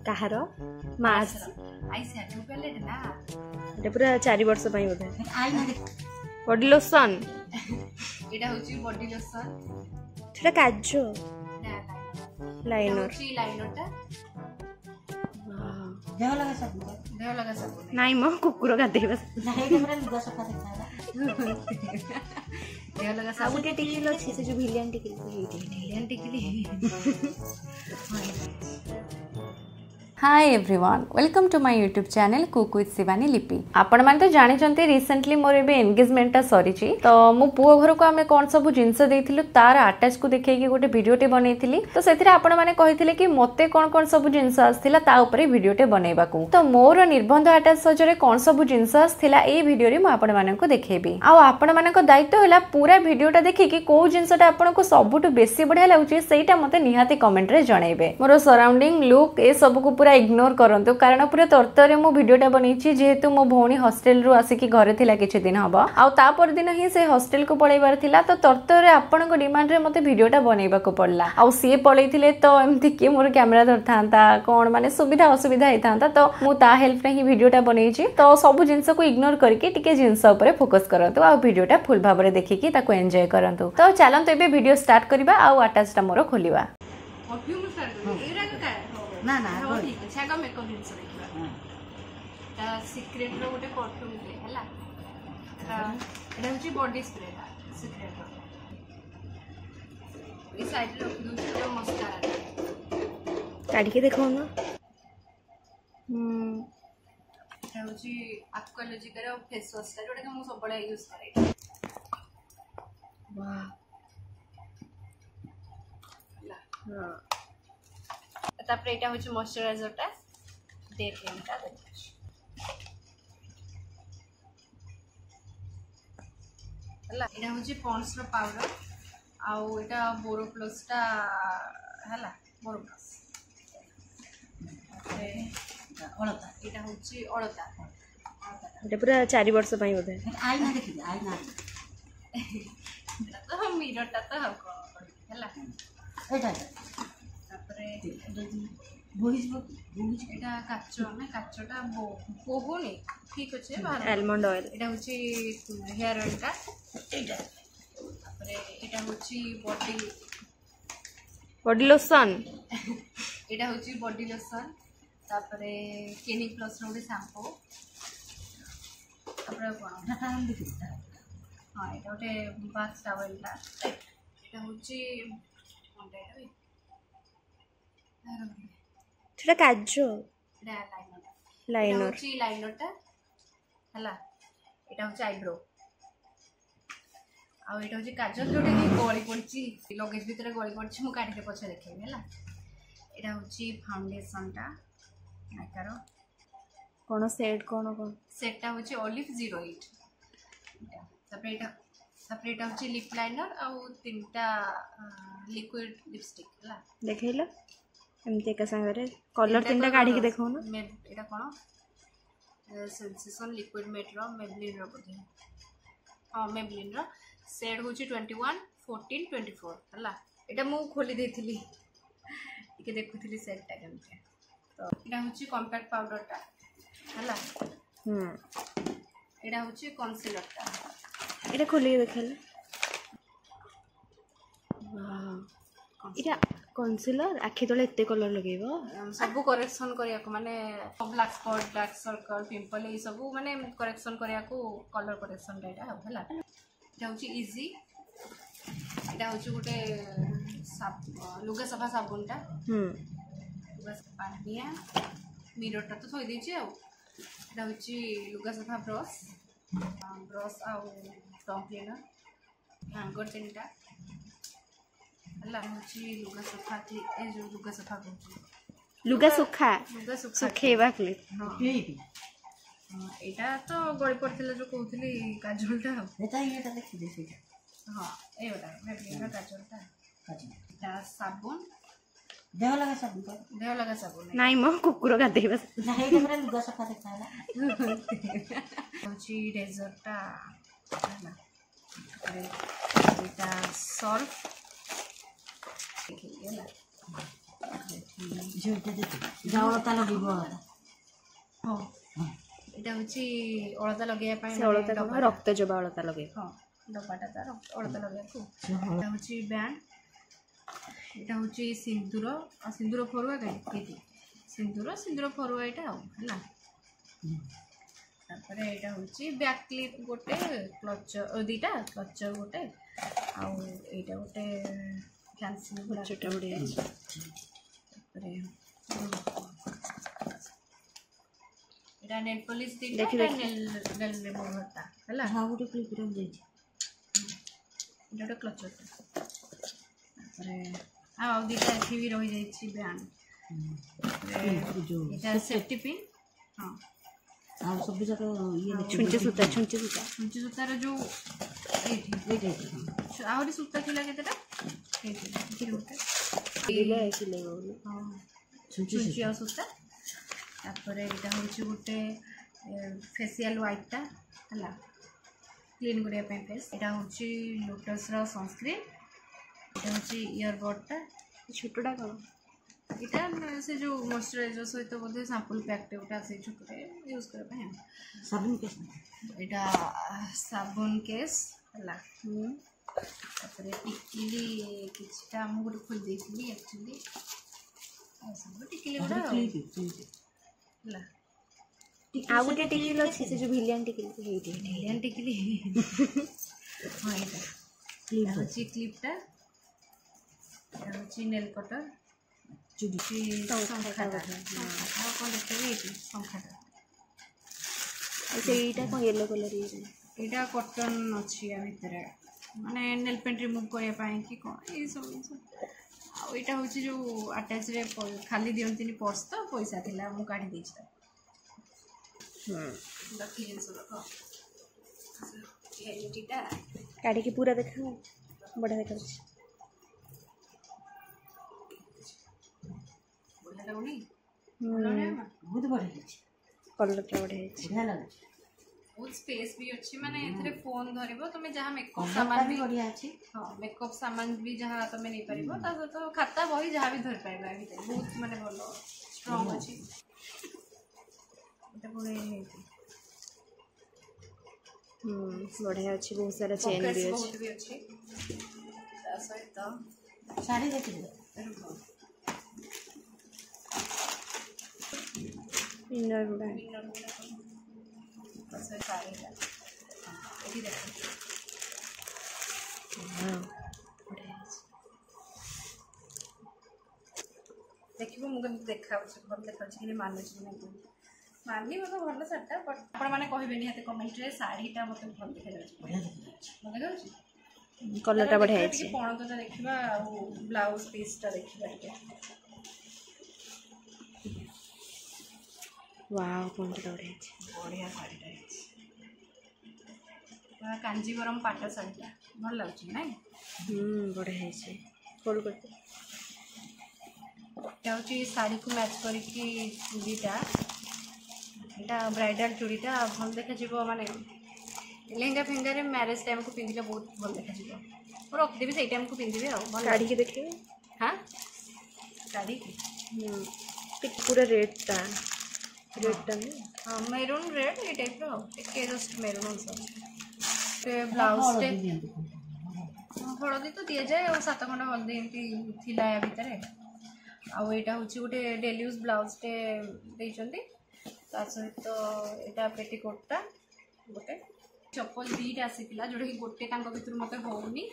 Kahar Mars I सेटू pellet ना एटा पूरा 4 वर्ष पई बोधे आई ना बॉडी लोशन एटा होची बॉडी लोशन सेटा काजो लाइनर लाइनरटा देह लगा सब नाइ म कुकुर गाधे बस नाही हमरा लुगा सफा देखाला देह लगा सब गोटे टिकिल अछि से जो विलियन टिकिल hi everyone welcome to my YouTube channel cook with Shivani लिपि आपण माने तो जानि चंती रिसेंटली मोर एबे एंगेजमेंट ता सरी छी तो मो पुओ घर को हमें कोन सब जिंस देथिलु तार अटैच को देखै कि गोटे वीडियोटे बनैथिली तो सेथिरे आपण माने कहिथिले कि मते कोन सब जिंस आस्थिला ता ऊपर वीडियोटे बनैबा को तो मोर निर्बंध अटैच सजरे कोन सब जिंस आस्थिला ए वीडियो रे म आपण माने को देखैबी आ आपण माने को दायित्व होला पूरा वीडियोटा देखि कि को जिंसटा आपण को सबटु बेसी बढ़िया लागुची सेटा मते निहाती कमेंट रे जणाइबे मोर सराउंडिंग लुक ए सब को पूरा इग्नोर करंतु कारण पूरा तर्तरे मो वीडियोटा बनैछि जेहेतु मो भौणी हॉस्टल रु आसी कि घरे थिला किछि दिन हबा आ ता पर दिन ही से हॉस्टल को पळैबार थिला तो तर्तरे आपण को डिमांड रे मते वीडियोटा बनैबा को पड़ला आ सी पळैथिले तो एमथि के मोर कैमरा धरथांता कोन माने सुविधा असुविधा हेतांता तो मु ता हेल्प रे ही वीडियोटा बनैछि तो सब जिंस को इग्नोर करके टिके जिंस ऊपर फोकस करंतु आ वीडियोटा फुल भाबरे देखि कि ताको एन्जॉय करंतु तो चलंतु एबे वीडियो स्टार्ट करबा आ अटैचटा मोर खोलिबा ना ना ठीक है छागा मेकअप जिंस देखिबा ता सीक्रेट रो गोटे परफ्यूम दे हला एटा होची बॉडी स्प्रे सीक्रेट रो ई साइड रे रखि दूची तो मस्कारा काढी के देखो ना एटा होची एक्वालॉजिका रो फेस वॉश ता जोटा के मु सब बडा यूज करे वाह हां तापर एटा होची मॉइस्चराइजर ता डे क्रीम ता देखिछ हला एटा होची पॉन्ड्स रो पाउडर आ एटा बोरो प्लस ता हला बोरो प्लस अलता एटा होची अलता एटा पूरा 4 वर्ष पई बोधे आई ना देखि आई ना तो हम मिरर ता तो हको हला एटा एटा काचो ना काचोटा बोहुनी ठीक अछि आलमंड ऑयल एटा होची हेयर ऑयल का एटा तापरे एटा होची बॉडी लोशन एटा होची बॉडी लोशन तापरे क्लिनिक प्लस रो शैम्पू तापरे कोन ढाटा हम दिखता हां एटा ओटे बाथ टॉवल ता एटा होची कोनटा रे सेटा काजो लाइनर होची लाइनरटा हला एटा होची आईब्रो आ एटा होची काजल जोटे की गळी पड़ची लगेज भीतर गळी पड़ची मु काटी के पछे देखैबे हला एटा होची फाउंडेशनटा नाकारो कोन सेट सेटटा होची ओलिव 08 तापर एटा होची लिप लाइनर आ तीनटा लिक्विड लिपस्टिक हला देखैला एमते का संगरे कलर तीनटा काढी के देखो ना एटा कोन सेंसेशन लिक्विड मेट रो मेबलिन रो बोधे हां मेबलिन रो शेड होची 21 14 24 हला एटा मु खोली देथिली इके देखुथिली सेटटा केमते तो एटा होची कॉम्पैक्ट पाउडर ता हला एटा होची कंसीलर ता एटा खोली के देखला वाह इरा कंसीलर आखि तले एते कलर लगेबो सब करेक्शन करिया को माने black spot dark circle pimple ए सब माने करेक्शन करिया को कलर करेक्शन डाटा हला एटा होची इजी एटा होची गोटे लुगा सफा साबुनटा बस पानिया मिररटा तो थोई देछि आ एटा होची लुगा सफा ब्रश आ टॉप क्लीनर हैंगर तीनटा हला होची लुगा सफा थी ए जो लुगा सफा लुगा सुखा सुखेबा क्लिप हां एटा तो गळी पड़थिला जो कहउथली काजलटा एटा देखि देछि हां एटा मेबलिन काजलटा एटा साबुन देह लगा साबुन नाइ म कुकुर गाधे बस नाही हमरा लुगा सफा देखाला होची रेजरटा हला एटा सॉल्व देखिए ଅଳତା ଲଗେଇବ ହଁ ଏଇଟା ହେଉଛି ଅଳତା ଲଗେଇବା ପାଇଁ ସେ ଅଳତା କ'ଣ ରକ୍ତ ଜବା ଅଳତା ଲଗେଇବ। ହଁ ଡବାଟା ତାର ଅଳତା ଲଗେଇବାକୁ। ଏଇଟା ହେଉଛି ବ୍ୟାଣ୍ଡ, ଏଇଟା ହେଉଛି ସିନ୍ଦୁର ଆଉ ସିନ୍ଦୁର ଫରୁଆ କାହିଁ ଏଇଠି ସିନ୍ଦୁର ଫରୁଆ ଏଇଟା ଆଉ ହେଲା। ତାପରେ ଏଇଟା ହେଉଛି ବ୍ୟାକ୍ କ୍ଲିପ୍ ଗୋଟେ, କ୍ଲଚର ଦୁଇଟା କ୍ଲଚର ଗୋଟେ, ଆଉ ଏଇଟା ଗୋଟେ ଫ୍ୟାନ୍ସି ଛୋଟ ବଢ଼ିଆ ଅଛି। ତାପରେ ଏଇଟା ନେଲ୍ ପଲିସ୍ ଦେଖି ଦୁଇଟା, ଦେଖି। ନେଲ୍ ରିମୁଭରଟା ହେଲା। ଆଉ ଗୋଟେ କ୍ଲିପ୍ ରହିଯାଇଛି। ଏଇଟା ଗୋଟେ କ୍ଲଚରଟା। ତାପରେ ଆଉ ଦୁଇଟା ଏଠି ବି ରହିଯାଇଛି ବ୍ୟାଣ୍ଡ। ଏଇଟା ସେଫ୍ଟି ପିନ୍। ହଁ ଆଉ ସବୁ ଯାକ ଇଏ ଛୁଞ୍ଚି ସୂତା ଛୁଞ୍ଚି ସୂତାର ଯେଉଁ ଏଇଠି ଆହୁରି ସୂତା ଥିଲା କେତେଟା ଏଇଠି ଗୋଟେ ସିଲେଇ ହଁ ଛୁଞ୍ଚି ଆଉ ସୂତା। ତାପରେ ଏଇଟା ହେଉଛି ଗୋଟେ ଫେସିଆଲ୍ ୱାଇପ୍ଟା ହେଲା, କ୍ଲିନ୍ କରିବା ପାଇଁ ଫେସ୍। ଏଇଟା ହେଉଛି ଲୋଟସ୍ର ସନସ୍କ୍ରିନ୍। ଏଇଟା ହେଉଛି ଇୟରବଡ଼୍ଟା। ଛୋଟଟା କ'ଣ ଏଇଟା ସେ ଯେଉଁ ମଏଶ୍ଚରାଇଜର ସହିତ ବୋଧେ ସାମ୍ପୁଲ୍ ପ୍ୟାକ୍ଟେ ଗୋଟେ ଆସେ ଛୋଟରେ ୟୁଜ୍ କରିବା ପାଇଁ ଆଉ। ସାବୁନ କେସ୍ ଏଇଟା ସାବୁନ କେସ୍ ହେଲା। ତାପରେ ଟିକିଲି କିଛିଟା ମୁଁ ଗୋଟେ ଖୋଲି ଦେଇଥିଲି ଆକ୍ଚୁଆଲି, ଆଉ ସବୁ ଟିକିଲି ଗୁଡ଼ା ଆଉ ହେଲା। ଆଉ ଗୋଟେ ଟିକିଲି ଅଛି ସେ ଯେଉଁ ଭିଲିଆନ୍ ଟିକିଲି ହେଇଠି ଭିଲିଆନ୍ ଟିକିଲି ହଁ ଏଇଟା ହେଉଛି କ୍ଲିପ୍ଟା। ଏଇଟା ହେଉଛି ନେଲ୍ କଟର, ଶଙ୍ଖାଟା ଆଉ କ'ଣ ଦେଖେଇବି ଏଇଠି ଶଙ୍ଖାଟା। ଆଉ ସେଇଟା କ'ଣ ୟେଲୋ କଲର୍ ଇଏ ଏଇଟା କଟନ୍ ଅଛି ୟା ଭିତରେ, ମାନେ ନେଲ୍ ପେଣ୍ଟ ରିମୁଭ୍ କରିବା ପାଇଁ କି କ'ଣ ଏଇସବୁ ଜିନିଷ। ଆଉ ଏଇଟା ହେଉଛି ଯେଉଁ ଆଟାଚ୍ରେ ଖାଲି ଦିଅନ୍ତିନି ପର୍ସ, ତ ପଇସା ଥିଲା ମୁଁ କାଢ଼ି ଦେଇଛି ତାକୁ। ବାକି ଜିନିଷ ଦେଖ ଏଇଟା କାଢ଼ିକି ପୁରା ଦେଖାଅ, ବଢ଼ିଆ ଦେଖାଯାଉଛି। ବଢ଼ିଆ ଲାଗୁନି? ବହୁତ ବଢ଼ିଆ ହେଇଛି, କଲର୍ଟା ବଢ଼ିଆ ହେଇଛି। ବଢ଼ିଆ ଲାଗୁଛି। ବହୁତ ସ୍ପେସ୍ ବି ଅଛି, ମାନେ ଏଥିରେ ଫୋନ୍ ଧରିବ, ତୁମେ ଯାହା ମେକଅପ୍ ସାମାନ ବି ବଢ଼ିଆ ଅଛି। ହଁ ମେକଅପ୍ ସାମାନ ବି ଯାହା ତୁମେ ନେଇପାରିବ, ତା ସହିତ ଖାତା ବହି ଯାହା ବି ଧରିପାରିବ। ଆ ଭିତରେ ବହୁତ ମାନେ ଭଲ ଷ୍ଟ୍ରଙ୍ଗ ଅଛି। ଏଇଟା ପୁଣି ବଢ଼ିଆ ଅଛି, ବହୁତ ସାରା ଚେନ୍ ବି ଅଛି। ବହୁତ ବି ଅଛି। ତା ସହିତ ଶାଢ଼ୀ ଦେଖିଦେବେ। ଇନର୍ ଗୁଡ଼ା ତା ସହିତ ଶାଢ଼ୀଟା ଏଠି ଦେଖ ବଢ଼ିଆ ହେଇଛି। ଦେଖିବ ମୁଁ କେମିତି ଦେଖାଉଛି, ଭଲ ଦେଖାଉଛି କି ମାନୁଛି କି ନାହିଁ। ମାନିବ ତ ଭଲ ଶାଢ଼ୀଟା, ବଟ୍ ଆପଣମାନେ କହିବେ ନିହାତି କମେଣ୍ଟରେ ଶାଢ଼ୀଟା ମୋତେ ଭଲ ଦେଖାଯାଉଛି। ବଢ଼ିଆ ଦେଖାଯାଉଛି। ଭଲ ଦେଖାଯାଉଛି, କଲର୍ଟା ବଢ଼ିଆ ହେଇଛି। ଟିକେ ପଣତଟା ଦେଖିବା, ଆଉ ବ୍ଲାଉଜ୍ ପିସ୍ଟା ଦେଖିବା ଟିକେ। ୱାଓ, ପଣତଟା ବଢ଼ିଆ ହେଇଛି। ବଢ଼ିଆ ଶାଢ଼ୀଟା ହେଇଛି, କାଞ୍ଜିବରମ ପାଟ ଶାଢ଼ୀଟା ଭଲ ଲାଗୁଛି ନାଇଁ? ବଢ଼ିଆ ହେଇଛି। ଫୋଲ୍ଡ କରିଦେ। ଏଇଟା ହେଉଛି ଶାଢ଼ୀକୁ ମ୍ୟାଚ୍ କରିକି ଚୁଡ଼ିଟା। ଏଇଟା ବ୍ରାଇଡ଼ାଲ୍ ଚୁଡ଼ିଟା ଭଲ ଦେଖାଯିବ, ମାନେ ଲେହେଙ୍ଗା ଫେହେଙ୍ଗାରେ ମ୍ୟାରେଜ୍ ଟାଇମ୍କୁ ପିନ୍ଧିଲେ ବହୁତ ଭଲ ଦେଖାଯିବ। ମୁଁ ରଖିଦେବି, ସେଇ ଟାଇମ୍କୁ ପିନ୍ଧିବି ଆଉ। ଭଲ କାଢ଼ିକି ଦେଖିବେ। ହାଁ କାଢ଼ିକି ଟିକେ ପୁରା ରେଡ୍ଟା ନୁହେଁ। ହଁ ମେରୁନ୍ ରେଡ୍ ଏଇ ଟାଇପ୍ର ଆଉ, ଟିକେ ଜଷ୍ଟ ମେରୁନ୍ ଅଂଶ। ବ୍ଲାଉଜ୍ଟେ ହଳଦୀ ତ ଦିଆଯାଏ, ଆଉ 7 ଖଣ୍ଡ ହଳଦୀ ଏମିତି ଥିଲା ୟା ଭିତରେ। ଆଉ ଏଇଟା ହେଉଛି ଗୋଟେ ଡେଲି ୟୁଜ୍ ବ୍ଲାଉଜ୍ଟେ ଦେଇଛନ୍ତି। ତା ସହିତ ଏଇଟା ପେଟିକୋଟ୍ଟା ଗୋଟେ। ଚପଲ ଦୁଇଟା ଆସିଥିଲା, ଯେଉଁଟାକି ଗୋଟେ ତାଙ୍କ ଭିତରୁ ମୋତେ ହେଉନି,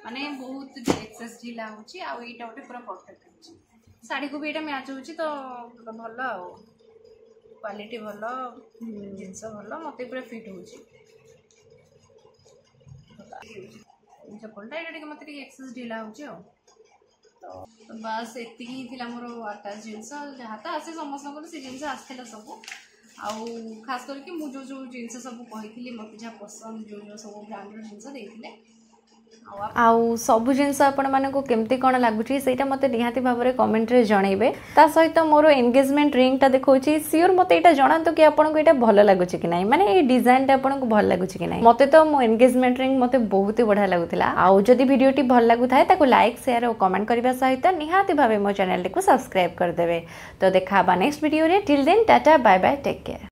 ମାନେ ବହୁତ ଏକ୍ସେସ୍ ଢିଲା ହେଉଛି। ଆଉ ଏଇଟା ଗୋଟେ ପୁରା ପରଫେକ୍ଟ ହେଉଛି। ଶାଢ଼ୀକୁ ବି ଏଇଟା ମ୍ୟାଚ୍ ହେଉଛି, ତ ଭଲ ଆଉ କ୍ୱାଲିଟି ଭଲ, ଜିନିଷ ଭଲ, ମୋତେ ପୁରା ଫିଟ୍ ହେଉଛି। ଚପଲଟା ଏଇଟା ଟିକେ ମୋତେ ଟିକେ ଏକ୍ସେସ୍ ଢିଲା ହେଉଛି ଆଉ। ତ ବାସ୍ ଏତିକି ହିଁ ଥିଲା ମୋର ଆଟାଚ୍ ଜିନିଷ। ଯାହା ତ ଆସେ ସମସ୍ତଙ୍କର ସେ ଜିନିଷ ଆସିଥିଲା ସବୁ। ଆଉ ଖାସ୍ କରିକି ମୁଁ ଯେଉଁ ଜିନିଷ ସବୁ କହିଥିଲି, ମୋତେ ଯାହା ପସନ୍ଦ, ଯେଉଁ ସବୁ ବ୍ରାଣ୍ଡର ଜିନିଷ ଦେଇଥିଲେ, ତ आउ सब जिनस आपण मानक केमती कौन लगुच से मत निहाती भाव में कमेंट रे जनइबे ता सहित मोर एंगेजमेंट रिंग टा देखौछि सियोर मते एटा जणांतु कि आपनको एटा भल लागुछि कि नै माने ए डिजाइन टा आपनको भल लागुछि कि नै मते तो मो एंगेजमेंट रिंग मते बहुत ही बढ़िया लागुथिला आउ जदि वीडियोटी भल लागुथाय ताको लाइक शेयर और कमेंट करबा सहित निहाती भाव मो चैनल को सब्सक्राइब कर देबे तो देखा बा नेक्स्ट वीडियो रे till then tata bye bye take care.